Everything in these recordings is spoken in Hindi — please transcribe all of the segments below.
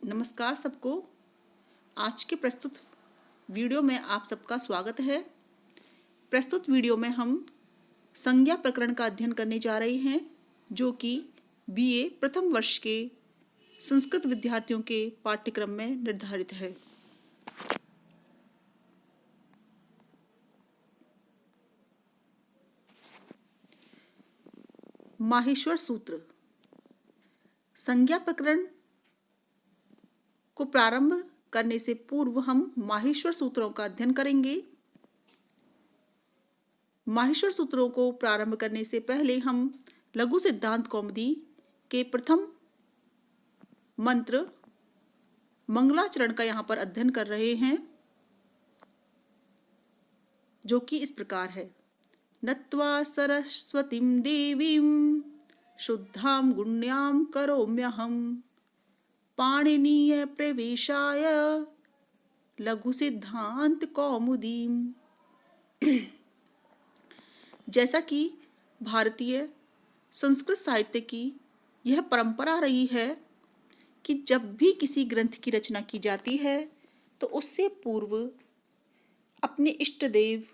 नमस्कार सबको। आज के प्रस्तुत वीडियो में आप सबका स्वागत है। प्रस्तुत वीडियो में हम संज्ञा प्रकरण का अध्ययन करने जा रहे हैं, जो कि बीए प्रथम वर्ष के संस्कृत विद्यार्थियों के पाठ्यक्रम में निर्धारित है। माहेश्वर सूत्र। संज्ञा प्रकरण को प्रारंभ करने से पूर्व हम माहेश्वर सूत्रों का अध्ययन करेंगे। माहेश्वर सूत्रों को प्रारंभ करने से पहले हम लघु सिद्धांत कौमुदी के प्रथम मंत्र मंगलाचरण का यहाँ पर अध्ययन कर रहे हैं, जो कि इस प्रकार है। नत्वा सरस्वतीं देवीं शुद्धां गुण्यां करोम्यहं पाणिनीय प्रवेशाय लघु सिद्धांत कौमुदीम। जैसा कि भारतीय संस्कृत साहित्य की यह परंपरा रही है कि जब भी किसी ग्रंथ की रचना की जाती है तो उससे पूर्व अपने इष्ट देव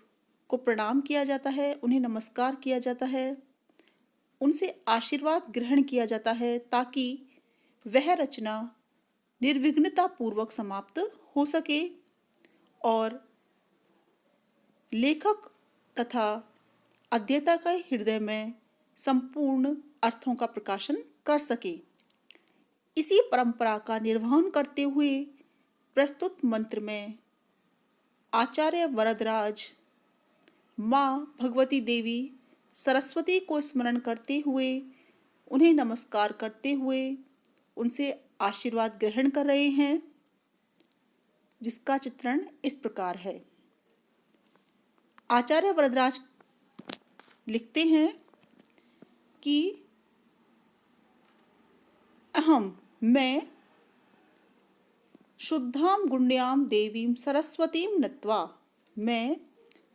को प्रणाम किया जाता है, उन्हें नमस्कार किया जाता है, उनसे आशीर्वाद ग्रहण किया जाता है, ताकि वह रचना निर्विघ्नता पूर्वक समाप्त हो सके और लेखक तथा अध्येता के हृदय में संपूर्ण अर्थों का प्रकाशन कर सके। इसी परंपरा का निर्वहन करते हुए प्रस्तुत मंत्र में आचार्य वरदराज माँ भगवती देवी सरस्वती को स्मरण करते हुए, उन्हें नमस्कार करते हुए उनसे आशीर्वाद ग्रहण कर रहे हैं, जिसका चित्रण इस प्रकार है। आचार्य वरदराज लिखते हैं कि मैं शुद्धां गुण्यां देवीं सरस्वतीं नत्वा, मैं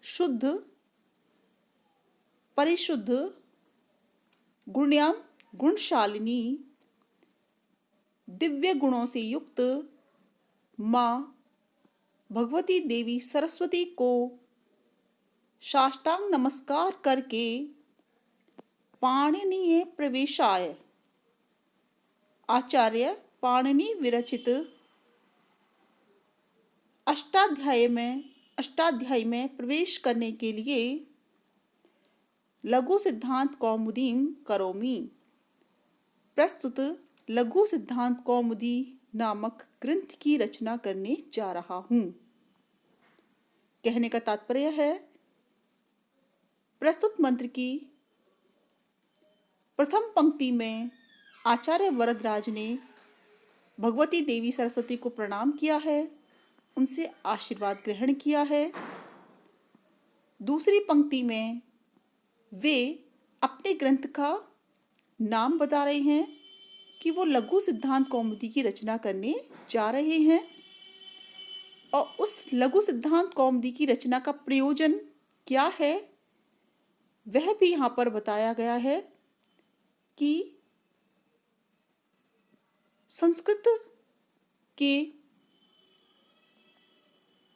शुद्ध परिशुद्ध गुण्यां गुणशालिनी दिव्य गुणों से युक्त माँ भगवती देवी सरस्वती को साष्टांग नमस्कार करके पाणिनीय प्रवेशाय, आचार्य पाणिनि विरचित अष्टाध्यायी में प्रवेश करने के लिए लघु सिद्धांत कौमुदीं करोमि, प्रस्तुत लघु सिद्धांत कौमुदी नामक ग्रंथ की रचना करने जा रहा हूँ। कहने का तात्पर्य है, प्रस्तुत मंत्र की प्रथम पंक्ति में आचार्य वरदराज ने भगवती देवी सरस्वती को प्रणाम किया है, उनसे आशीर्वाद ग्रहण किया है। दूसरी पंक्ति में वे अपने ग्रंथ का नाम बता रहे हैं कि वो लघु सिद्धांत कौमुदी की रचना करने जा रहे हैं, और उस लघु सिद्धांत कौमुदी की रचना का प्रयोजन क्या है वह भी यहाँ पर बताया गया है कि संस्कृत के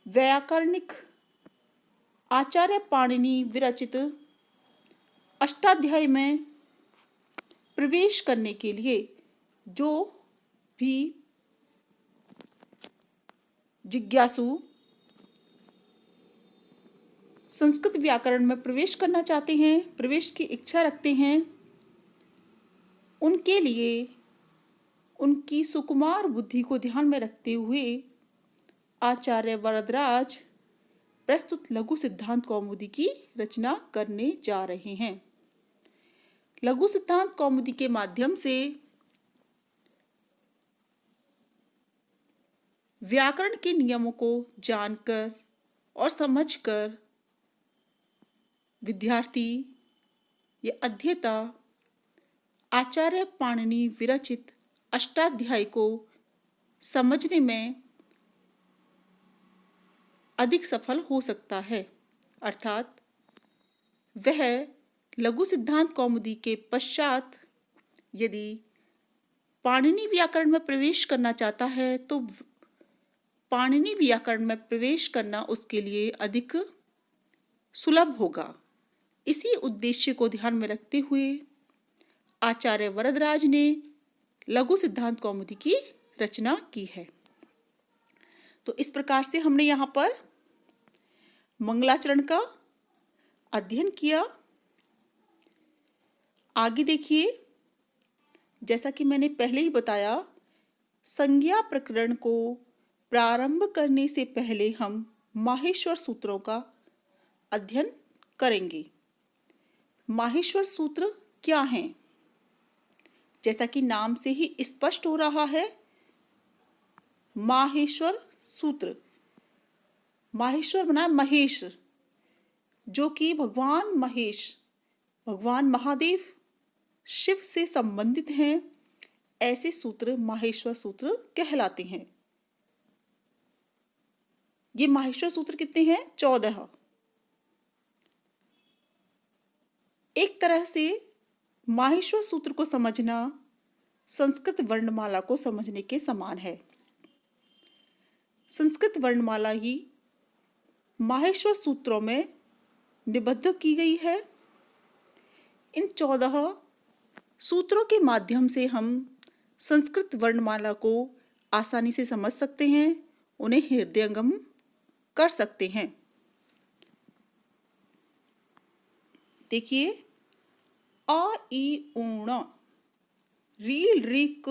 व्याकरणिक आचार्य पाणिनि विरचित अष्टाध्यायी में प्रवेश करने के लिए जो भी जिज्ञासु संस्कृत व्याकरण में प्रवेश करना चाहते हैं, प्रवेश की इच्छा रखते हैं, उनके लिए उनकी सुकुमार बुद्धि को ध्यान में रखते हुए आचार्य वरदराज प्रस्तुत लघु सिद्धांत कौमुदी की रचना करने जा रहे हैं। लघु सिद्धांत कौमुदी के माध्यम से व्याकरण के नियमों को जानकर और समझकर विद्यार्थी या अध्येता आचार्य पाणिनि विरचित अष्टाध्यायी को समझने में अधिक सफल हो सकता है। अर्थात वह लघु सिद्धांत कौमुदी के पश्चात यदि पाणिनि व्याकरण में प्रवेश करना चाहता है तो पाणिनि व्याकरण में प्रवेश करना उसके लिए अधिक सुलभ होगा। इसी उद्देश्य को ध्यान में रखते हुए आचार्य वरदराज ने लघु सिद्धांत कौमुदी की रचना की है। तो इस प्रकार से हमने यहाँ पर मंगलाचरण का अध्ययन किया। आगे देखिए, जैसा कि मैंने पहले ही बताया, संज्ञा प्रकरण को प्रारंभ करने से पहले हम माहेश्वर सूत्रों का अध्ययन करेंगे। माहेश्वर सूत्र क्या हैं? जैसा कि नाम से ही स्पष्ट हो रहा है, माहेश्वर सूत्र, माहेश्वर बना महेश, जो कि भगवान महेश, भगवान महादेव, शिव से संबंधित हैं। ऐसे सूत्र माहेश्वर सूत्र कहलाते हैं। ये माहेश्वर सूत्र कितने हैं? 14। एक तरह से माहेश्वर सूत्र को समझना संस्कृत वर्णमाला को समझने के समान है। संस्कृत वर्णमाला ही माहेश्वर सूत्रों में निबद्ध की गई है। इन 14 सूत्रों के माध्यम से हम संस्कृत वर्णमाला को आसानी से समझ सकते हैं, उन्हें हृदयंगम कर सकते हैं। देखिए, अ ई ऊण, रील ऋक,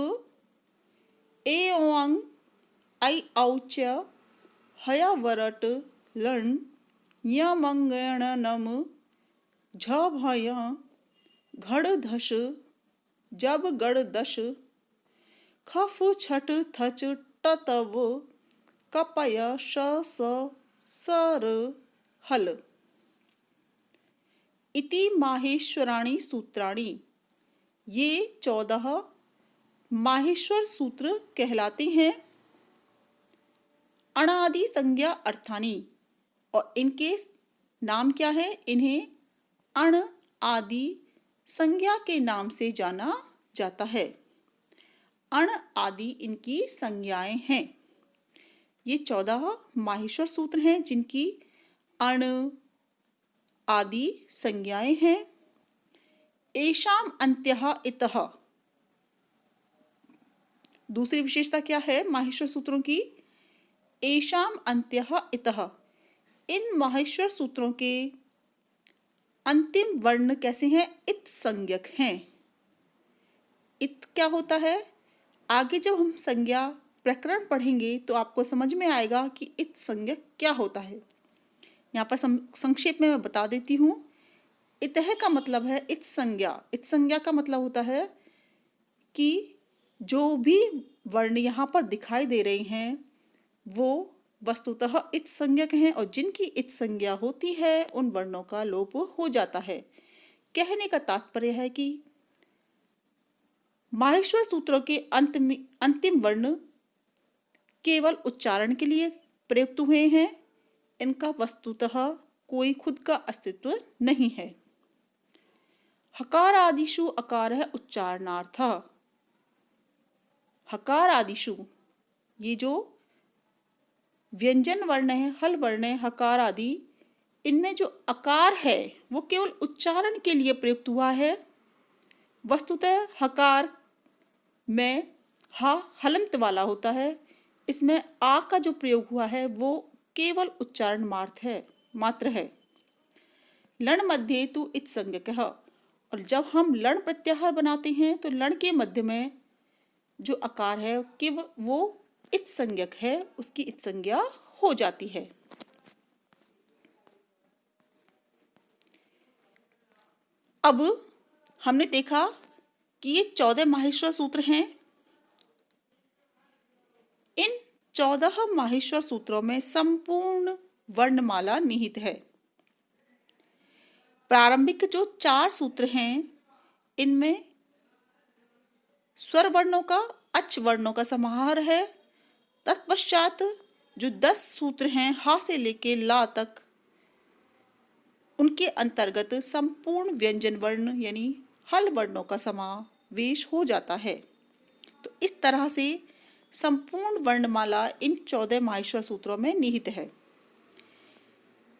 ए ओंग, ऐ औच, हय वरट, लण, य मंगण नम, झ भय, घड़ धश, जब गड़ दश, खफ छठ थच टतव, कपय श स सर हल। इति माहेश्वराणि सूत्राणि, ये 14 माहेश्वर सूत्र कहलाते हैं। अणादि संज्ञा अर्थानि, और इनके नाम क्या है? इन्हें अण आदि संज्ञा के नाम से जाना जाता है। अण आदि इनकी संज्ञाएं हैं। ये 14 माहेश्वर सूत्र हैं जिनकी अण आदि संज्ञाएं हैं। एषाम अन्त्यः इतः, दूसरी विशेषता क्या है माहेश्वर सूत्रों की? एषाम अन्त्यः इतः, इन माहेश्वर सूत्रों के अंतिम वर्ण कैसे हैं? इत संज्ञक हैं। इत क्या होता है? आगे जब हम संज्ञा प्रकरण पढ़ेंगे तो आपको समझ में आएगा कि इत संज्ञक क्या होता है। यहाँ पर संक्षेप में मैं बता देती हूँ। इतः का मतलब है इत संज्ञा। इत संज्ञा का मतलब होता है कि जो भी वर्ण यहाँ पर दिखाई दे रहे हैं वो वस्तुतः इत संज्ञक हैं, और जिनकी इत संज्ञा होती है उन वर्णों का लोप हो जाता है। कहने का तात्पर्य है कि माहेश्वर सूत्रों के अंतिम वर्ण केवल उच्चारण के लिए प्रयुक्त हुए हैं। इनका वस्तुतः कोई खुद का अस्तित्व नहीं है। हकार आदिषु अकार है उच्चारणार्थ। हकार आदिषु, ये जो व्यंजन वर्ण है, हल वर्ण है, हकार आदि, इनमें जो अकार है वो केवल उच्चारण के लिए प्रयुक्त हुआ है। वस्तुतः हकार में हा हलंत वाला होता है। इसमें आ का जो प्रयोग हुआ है वो केवल उच्चारण मात्र है। लण मध्ये तु इत संज्ञकः, और जब हम लण प्रत्याहार बनाते हैं तो लण के मध्य में जो अकार है केवल वो इत संज्ञक है, उसकी इत संज्ञा हो जाती है। अब हमने देखा कि ये 14 माहेश्वर सूत्र हैं। इन 14 माहेश्वर सूत्रों में संपूर्ण वर्णमाला निहित है। प्रारंभिक जो 4 सूत्र हैं इनमें स्वर वर्णों का, अच वर्णों का समाहार है। तत्पश्चात जो 10 सूत्र हैं हा से लेके ला तक, उनके अंतर्गत संपूर्ण व्यंजन वर्ण यानी हल वर्णों का समावेश हो जाता है। तो इस तरह से संपूर्ण वर्णमाला इन 14 माहेश्वर सूत्रों में निहित है।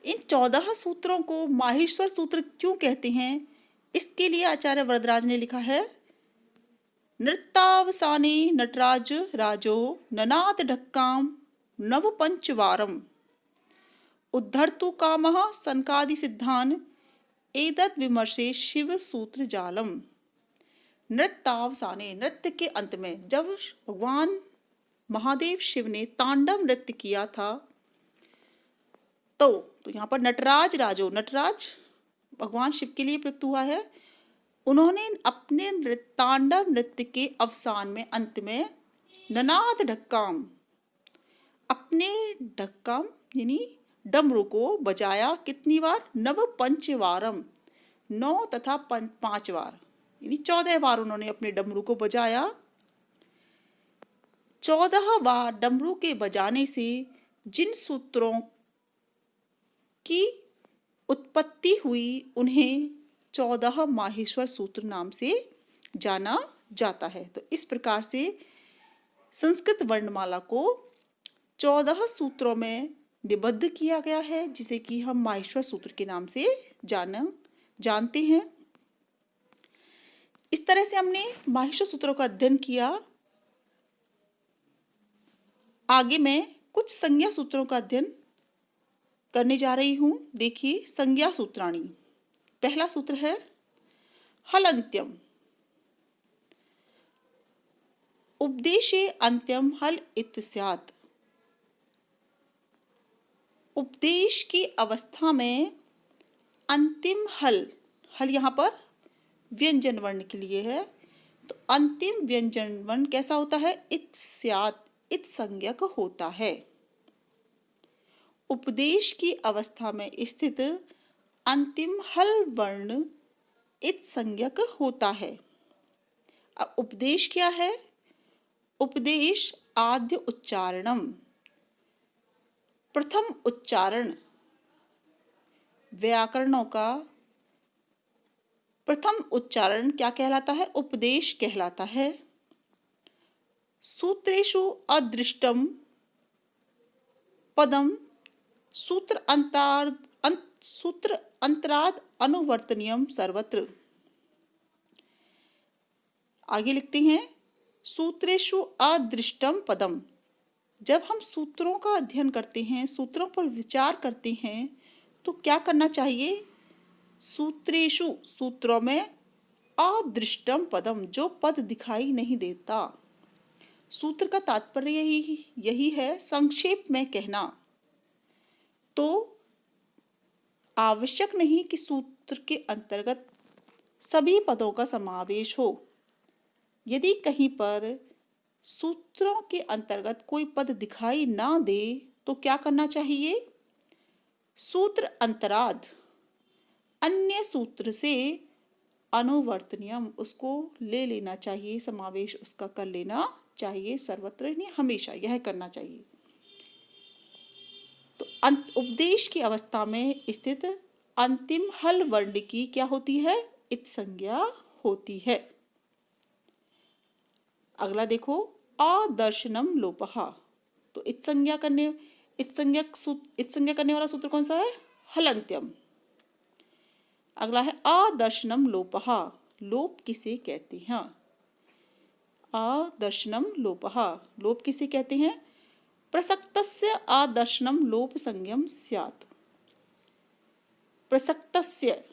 इन 14 सूत्रों को माहेश्वर सूत्र क्यों कहते हैं, इसके लिए आचार्य वरदराज ने लिखा है, नृत्तावसाने नटराज राजो ननाद ढक्काम नव पंचवारम उद्धर्तु कामः सनकादि सिद्धान एतद् विमर्शे शिव सूत्र जालम। नृत्तावसाने, नृत्य के अंत में, जब भगवान महादेव शिव ने तांडव नृत्य किया था तो यहाँ पर नटराज राजो, नटराज भगवान शिव के लिए प्रयुक्त हुआ है। उन्होंने अपने तांडव नृत्य के अवसान में, अंत में, ननाद ढक्काम, अपने ढक्काम यानी डमरू को बजाया। कितनी बार? नव पंचवारम, 9 तथा 5 बार, यानी 14 बार उन्होंने अपने डमरू को बजाया। 14 बार डमरू के बजाने से जिन सूत्रों की उत्पत्ति हुई उन्हें 14 माहेश्वर सूत्र नाम से जाना जाता है। तो इस प्रकार से संस्कृत वर्णमाला को 14 सूत्रों में निबद्ध किया गया है, जिसे कि हम माहेश्वर सूत्र के नाम से जानते हैं। इस तरह से हमने माहेश्वर सूत्रों का अध्ययन किया। आगे मैं कुछ संज्ञा सूत्रों का अध्ययन करने जा रही हूं। देखिए, संज्ञा सूत्राणी। पहला सूत्र है हलंत्यम। उपदेशे अंत्यम हल इत स्यात्। उपदेश की अवस्था में अंतिम हल, हल यहाँ पर व्यंजन वर्ण के लिए है, तो अंतिम व्यंजन वर्ण कैसा होता है? इत स्यात्, इत संज्ञक होता है। उपदेश की अवस्था में स्थित अंतिम हल वर्ण इत संज्ञक होता है। अब उपदेश क्या है? उपदेश आद्य उच्चारणम, प्रथम उच्चारण, व्याकरणों का प्रथम उच्चारण क्या कहलाता है? उपदेश कहलाता है। सूत्रेषु अदृष्टम पदम सूत्र अंतराद अनुवर्तनीयम सर्वत्र। आगे लिखते हैं, सूत्रेषु अदृष्टम पदम। जब हम सूत्रों का अध्ययन करते हैं, सूत्रों पर विचार करते हैं, तो क्या करना चाहिए? सूत्रेषु, सूत्रों में, अदृष्टम पदम, जो पद दिखाई नहीं देता। सूत्र का तात्पर्य यही है, संक्षेप में कहना। तो आवश्यक नहीं कि सूत्र के अंतर्गत सभी पदों का समावेश हो। यदि कहीं पर सूत्रों के अंतर्गत कोई पद दिखाई ना दे तो क्या करना चाहिए? सूत्र अंतराद, अन्य सूत्र से अनुवर्तनीयम, उसको ले लेना चाहिए, समावेश उसका कर लेना चाहिए, सर्वत्र यानी हमेशा यह करना चाहिए। तो उपदेश की अवस्था में स्थित अंतिम हल वर्ण की क्या होती है? इत संज्ञा होती है। अगला देखो, अदर्शनम लोपः। तो इत संज्ञा करने वाला सूत्र कौन सा है? हलंत्यम। अगला है अदर्शनम लोपः। लोप किसे कहते हैं? अदर्शनम लोपः, लोप किसे कहते हैं? प्रसक्तस्य अदर्शनम लोप संज्ञम स्यात्। प्रसक्तस्य,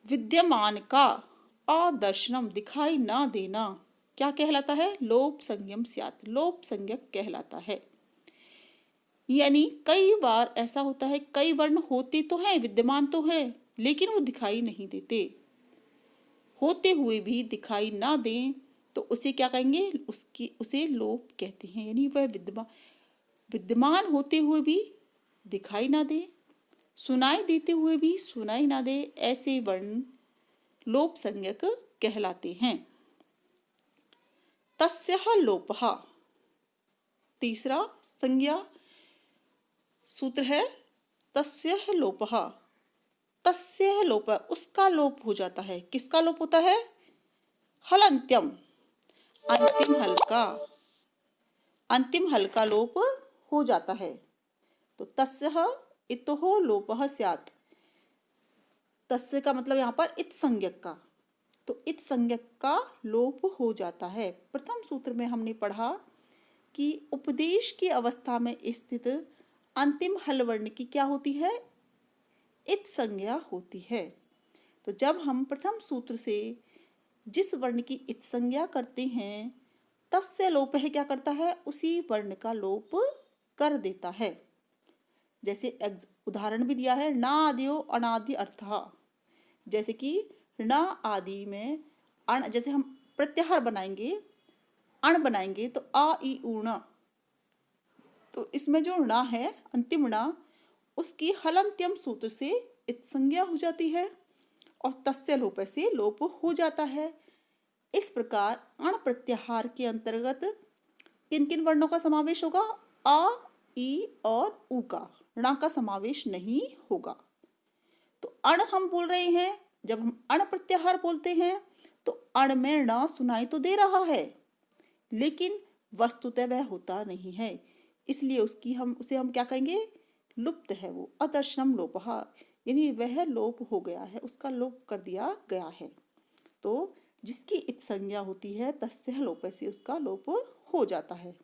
विद्यमान का, अदर्शनम, दिखाई ना देना, क्या कहलाता है? लोप संज्ञम स्यात्, लोप संज्ञक कहलाता है। यानी कई बार ऐसा होता है, कई वर्ण होते तो हैं, विद्यमान तो है, लेकिन वो दिखाई नहीं देते। होते हुए भी दिखाई ना दें तो उसे क्या कहेंगे? उसे लोप कहते हैं। यानी वह विद्यमान होते हुए भी दिखाई ना दे, सुनाई देते हुए भी सुनाई ना दे, ऐसे वर्ण लोप संज्ञक कहलाते हैं। तस्यः लोपः। तीसरा संज्ञा सूत्र है तस्यः लोपः। तस्यः लोपः, उसका लोप हो जाता है। किसका लोप होता है? हलंत्यम। अंतिम हल्का, अंतिम हल्का लोप हो जाता है। तो तस्यः इतोः लोपः स्यात्। तस्य का मतलब यहाँ पर इत संज्ञक का, तो इत संज्ञक का लोप हो जाता है। प्रथम सूत्र में हमने पढ़ा कि उपदेश की अवस्था में स्थित अंतिम हल वर्ण की क्या होती है, इत संज्ञा होती है। तो जब हम प्रथम सूत्र से जिस वर्ण की इत संज्ञा करते हैं, तस्य लोप है क्या करता है, उसी वर्ण का लोप कर देता है। जैसे उदाहरण भी दिया है, ना आदियो अनादि अर्थः। जैसे कि ण आदि में अण, जैसे हम प्रत्याहार बनाएंगे, अण बनाएंगे तो आ ई ऊण, तो इसमें जो ण है अंतिम ण, उसकी हलंत्यम सूत्र से इत संज्ञा हो जाती है और तस्य लोप से लोप हो जाता है। इस प्रकार अण प्रत्याहार के अंतर्गत किन किन वर्णों का समावेश होगा, आ ई और उ का, ण का समावेश नहीं होगा। तो अण हम बोल रहे हैं, जब हम अण प्रत्याहार बोलते हैं तो अण में ण सुनाई तो दे रहा है, लेकिन वस्तुतः वह होता नहीं है, इसलिए उसे हम क्या कहेंगे, लुप्त है, वो अदर्शनम लोपः, यानी वह लोप हो गया है, उसका लोप कर दिया गया है। तो जिसकी इत संज्ञा होती है तस्य लोप से उसका लोप हो जाता है।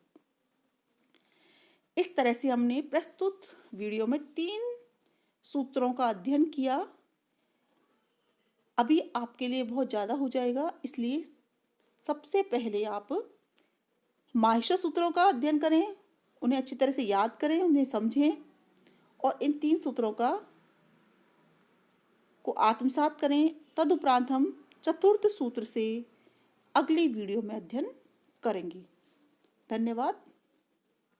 इस तरह से हमने प्रस्तुत वीडियो में 3 सूत्रों का अध्ययन किया। अभी आपके लिए बहुत ज़्यादा हो जाएगा, इसलिए सबसे पहले आप माहेश्वर सूत्रों का अध्ययन करें, उन्हें अच्छी तरह से याद करें, उन्हें समझें और इन 3 सूत्रों को आत्मसात करें। तदुपरांत हम चतुर्थ सूत्र से अगली वीडियो में अध्ययन करेंगे। धन्यवाद।